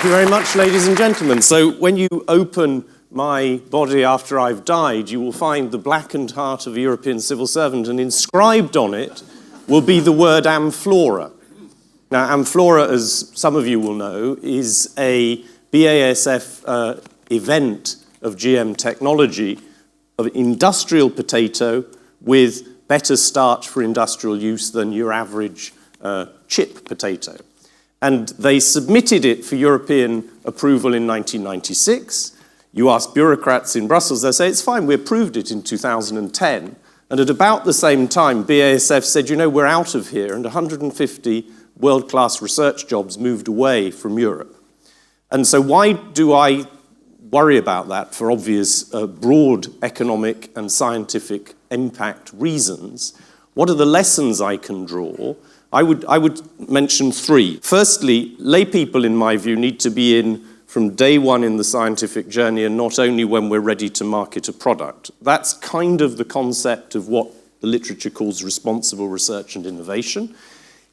Thank you very much, ladies and gentlemen. So when you open my body after I've died, you will find the blackened heart of a European civil servant, and inscribed on it will be the word Amflora. Now, Amflora, as some of you will know, is a BASF event of GM technology, of industrial potato with better starch for industrial use than your average chip potato. And they submitted it for European approval in 1996. You ask bureaucrats in Brussels, they'll say, it's fine, we approved it in 2010. And at about the same time, BASF said, you know, we're out of here, and 150 world-class research jobs moved away from Europe. And so why do I worry about that? For obvious broad economic and scientific impact reasons. What are the lessons I can draw? I would mention three. Firstly, lay people, in my view, need to be in from day one in the scientific journey, and not only when we're ready to market a product. That's kind of the concept of what the literature calls responsible research and innovation.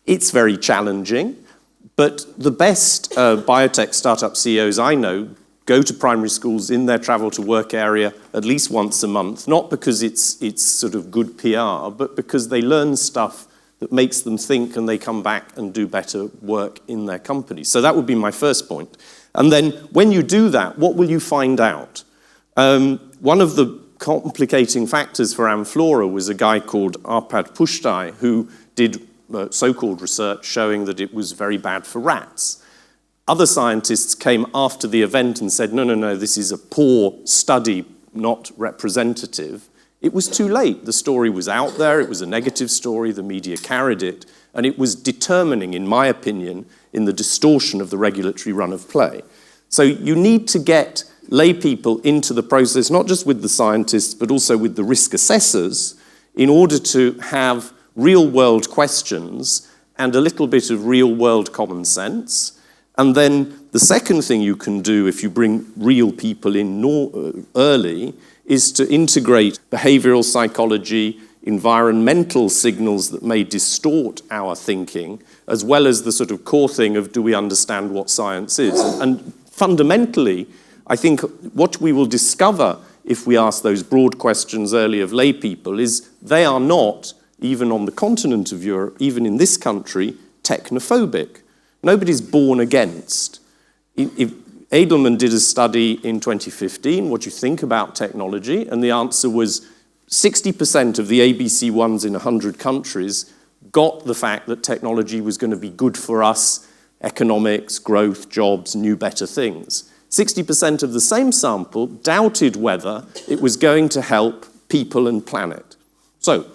It's very challenging, but the best biotech startup CEOs I know go to primary schools in their travel to work area at least once a month, not because it's sort of good PR, but because they learn stuff that makes them think, and they come back and do better work in their company. So that would be my first point. And then when you do that, what will you find out? One of the complicating factors for Amflora was a guy called Arpad Pushtai, who did so-called research showing that it was very bad for rats. Other scientists came after the event and said, no, this is a poor study, not representative. It was too late. The story was out there. It was a negative story. The media carried it. And it was determining, in my opinion, in the distortion of the regulatory run of play. So you need to get lay people into the process, not just with the scientists, but also with the risk assessors, in order to have real-world questions and a little bit of real-world common sense. And then the second thing you can do if you bring real people in early is to integrate behavioral psychology, environmental signals that may distort our thinking, as well as the sort of core thing of, do we understand what science is? And fundamentally, I think what we will discover if we ask those broad questions early of lay people is they are not, even on the continent of Europe, even in this country, technophobic. Nobody's born against. If Edelman did a study in 2015, what do you think about technology? And the answer was 60% of the ABC ones in 100 countries got the fact that technology was going to be good for us, economics, growth, jobs, new, better things. 60% of the same sample doubted whether it was going to help people and planet. So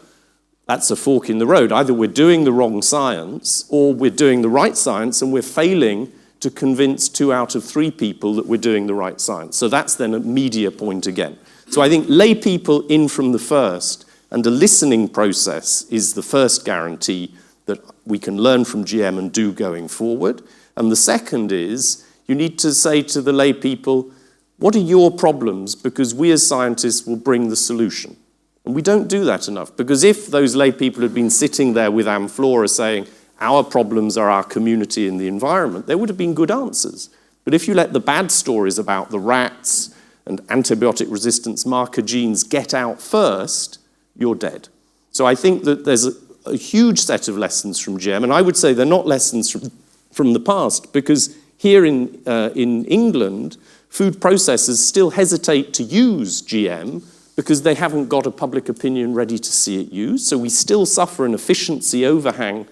that's a fork in the road. Either we're doing the wrong science, or we're doing the right science and we're failing to convince 2 out of 3 people that we're doing the right science. So that's then a media point again. So I think lay people in from the first, and a listening process is the first guarantee that we can learn from GM and do going forward. And the second is, you need to say to the lay people, what are your problems? Because we as scientists will bring the solution. And we don't do that enough, because if those lay people had been sitting there with Amflora saying, our problems are our community and the environment, there would have been good answers. But if you let the bad stories about the rats and antibiotic resistance marker genes get out first, you're dead. So I think that there's a huge set of lessons from GM, and I would say they're not lessons from the past, because here in England, food processors still hesitate to use GM because they haven't got a public opinion ready to see it used. So we still suffer an efficiency overhang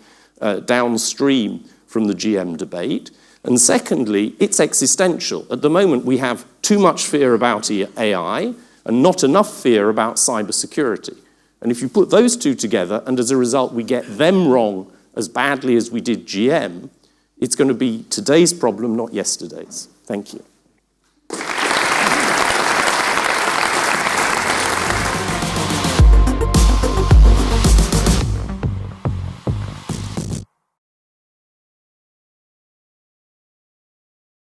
downstream from the GM debate. And secondly, it's existential. At the moment, we have too much fear about AI and not enough fear about cybersecurity. And if you put those two together, and as a result we get them wrong as badly as we did GM, it's going to be today's problem, not yesterday's. Thank you.